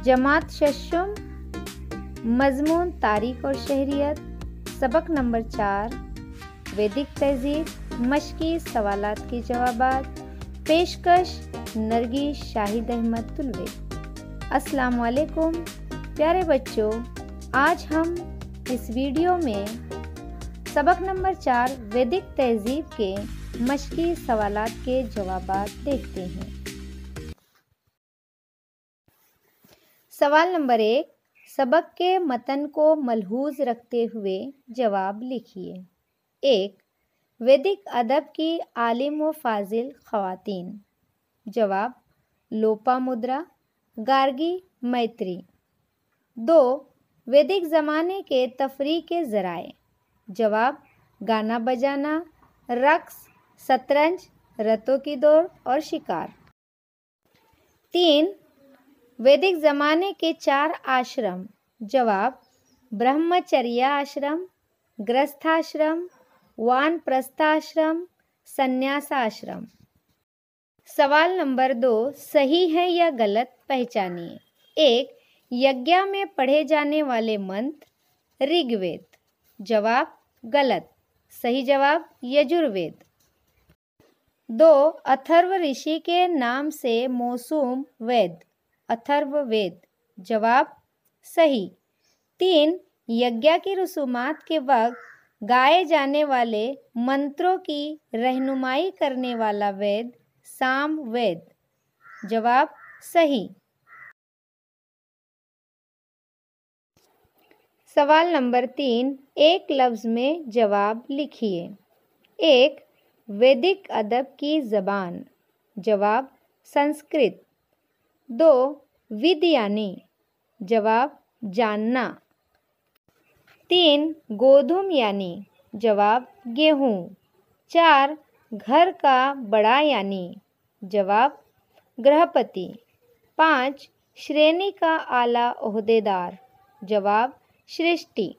जमात शशुम, मजमून तारीख और शहरियत, सबक नंबर 4, वैदिक तहजीब, मशकी सवालात के जवाबात, पेशकश नरगिस शाहिद अहमद तुलवे। अस्सलाम वालेकुम प्यारे बच्चों, आज हम इस वीडियो में सबक नंबर 4 वैदिक तहजीब के मशकी सवालात के जवाबात देखते हैं। सवाल नंबर 1, सबक के मतन को मलहूज रखते हुए जवाब लिखिए। 1. वैदिक अदब की आलिम व फाजिल ख़वातीन। जवाब लोपामुद्रा, गार्गी, मैत्री। 2. वैदिक ज़माने के तफरीह के ज़राए। जवाब गाना बजाना, रक्स, शतरंज, रतों की दौड़ और शिकार। 3. वैदिक ज़माने के 4 आश्रम। जवाब ब्रह्मचर्या आश्रम, गृहस्थाश्रम, वानप्रस्थाश्रम, संन्यासाश्रम। सवाल नंबर 2, सही है या गलत पहचानिए। 1. यज्ञ में पढ़े जाने वाले मंत्र ऋग्वेद। जवाब गलत, सही जवाब यजुर्वेद। 2. अथर्व ऋषि के नाम से मौसूम वेद अथर्ववेद। जवाब सही। 3. यज्ञ की रसूमात के वक्त गाए जाने वाले मंत्रों की रहनुमाई करने वाला वेद सामवेद। जवाब सही। सवाल नंबर 3, एक लफ्ज़ में जवाब लिखिए। 1. वैदिक अदब की ज़बान। जवाब संस्कृत। 2. विद यानी। जवाब जानना। 3. गोधुम यानी। जवाब गेहूँ। 4. घर का बड़ा यानी। जवाब गृहपति। 5. श्रेणी का आला ओहदेदार। जवाब सृष्टि।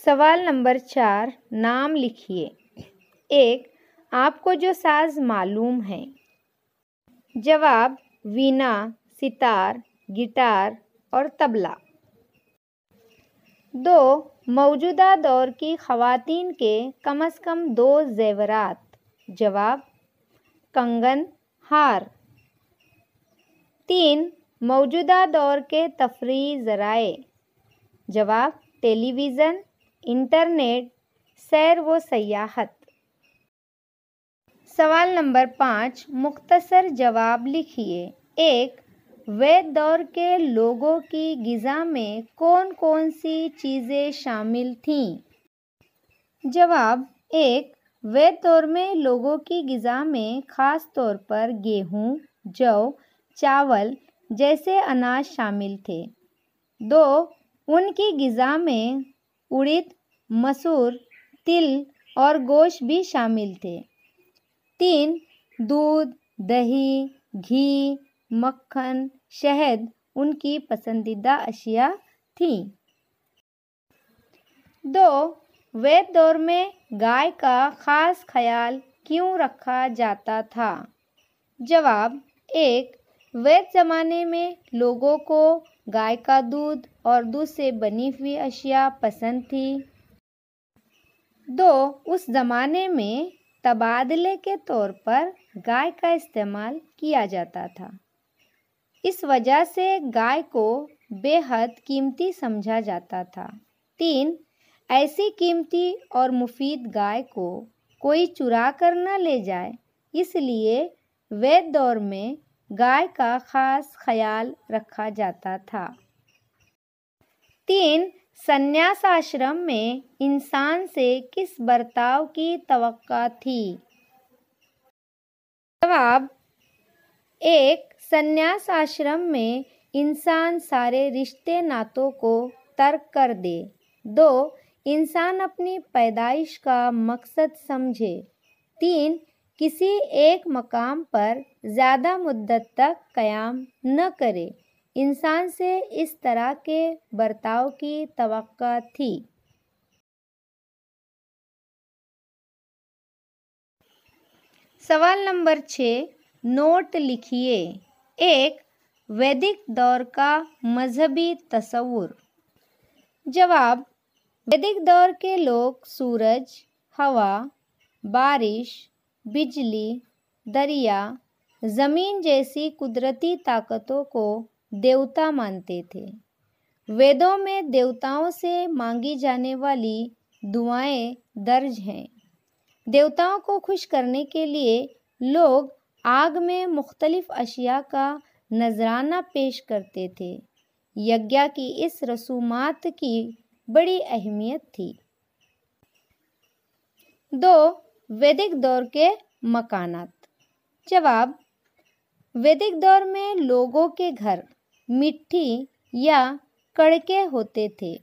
सवाल नंबर 4, नाम लिखिए। 1. आपको जो साज मालूम है। जवाब वीणा, सितार, गिटार और तबला। 2. मौजूदा दौर की ख़वातीन के कम से कम 2 ज़ेवरात। जवाब कंगन, हार। 3. मौजूदा दौर के तफरीही ज़राए। जवाब टेलीविज़न, इंटरनेट, सैर व सयाहत। सवाल नंबर 5, मुख्तसर जवाब लिखिए। 1. वैद दौर के लोगों की ग़िज़ा में कौन कौन सी चीज़ें शामिल थीं। जवाब 1. वैद दौर में लोगों की ग़िज़ा में ख़ास तौर पर गेहूँ, जौ, चावल जैसे अनाज शामिल थे। 2. उनकी ग़िज़ा में उड़द, मसूर, तिल और गोश्त भी शामिल थे। 3. दूध, दही, घी, मक्खन, शहद उनकी पसंदीदा अशिया थीं। 2. वैद दौर में गाय का ख़ास ख्याल क्यों रखा जाता था। जवाब 1. वैद ज़माने में लोगों को गाय का दूध और दूध से बनी हुई अशिया पसंद थी। 2. उस ज़माने में तबादले के तौर पर गाय का इस्तेमाल किया जाता था। इस वजह से गाय को बेहद कीमती समझा जाता था। 3. ऐसी कीमती और मुफीद गाय को कोई चुरा कर न ले जाए, इसलिए वैद दौर में गाय का ख़ास ख्याल रखा जाता था। 3. संन्यास आश्रम में इंसान से किस बर्ताव की तवक्का थी। जवाब 1. संन्यास आश्रम में इंसान सारे रिश्ते नातों को तर्क कर दे। 2. इंसान अपनी पैदाइश का मकसद समझे। 3. किसी एक मकाम पर ज़्यादा मुद्दत तक क़याम न करे। इंसान से इस तरह के बर्ताव की तवक्का थी। सवाल नंबर 6, नोट लिखिए। 1. वैदिक दौर का मजहबी तस्वुर। जवाब, वैदिक दौर के लोग सूरज, हवा, बारिश, बिजली, दरिया, ज़मीन जैसी कुदरती ताकतों को देवता मानते थे। वेदों में देवताओं से मांगी जाने वाली दुआएं दर्ज हैं। देवताओं को खुश करने के लिए लोग आग में मुख्तलिफ अशिया का नजराना पेश करते थे। यज्ञ की इस रसूमात की बड़ी अहमियत थी। 2. वैदिक दौर के मकानात। जवाब, वैदिक दौर में लोगों के घर मिट्टी या कड़के होते थे।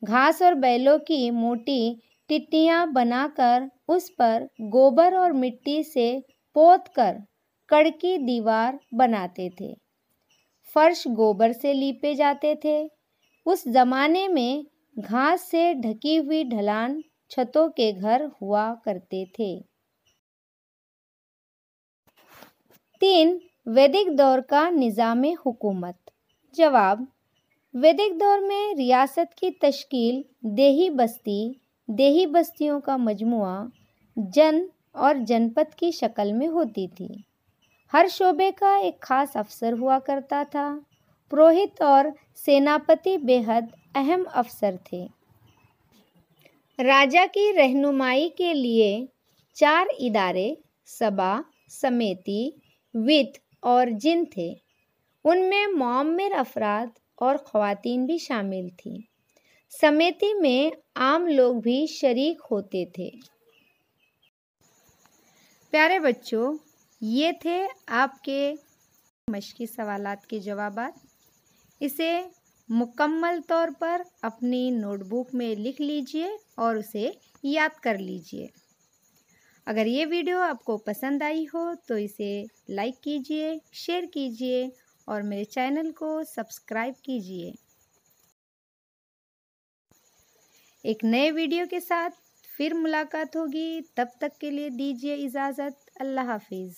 घास और बैलों की मोटी टिट्टियाँ बनाकर उस पर गोबर और मिट्टी से पोतकर कड़की दीवार बनाते थे। फर्श गोबर से लीपे जाते थे। उस जमाने में घास से ढकी हुई ढलान छतों के घर हुआ करते थे। 3. वैदिक दौर का निज़ाम हुकूमत। जवाब, वैदिक दौर में रियासत की तश्कील देही बस्तियों का मजमुआ, जन और जनपद की शक्ल में होती थी। हर शोबे का एक खास अफसर हुआ करता था। पुरोहित और सेनापति बेहद अहम अफसर थे। राजा की रहनुमाई के लिए 4 इदारे सभा, समिति, वित्त और जिन थे। उनमें मुअम्मिर अफराद और ख़वातीन भी शामिल थीं। समिति में आम लोग भी शरीक होते थे। प्यारे बच्चों, ये थे आपके मश्की सवालात के जवाबात। इसे मुकम्मल तौर पर अपनी नोटबुक में लिख लीजिए और उसे याद कर लीजिए। अगर ये वीडियो आपको पसंद आई हो तो इसे लाइक कीजिए, शेयर कीजिए और मेरे चैनल को सब्सक्राइब कीजिए। एक नए वीडियो के साथ फिर मुलाकात होगी। तब तक के लिए दीजिए इजाज़त। अल्लाह हाफिज़।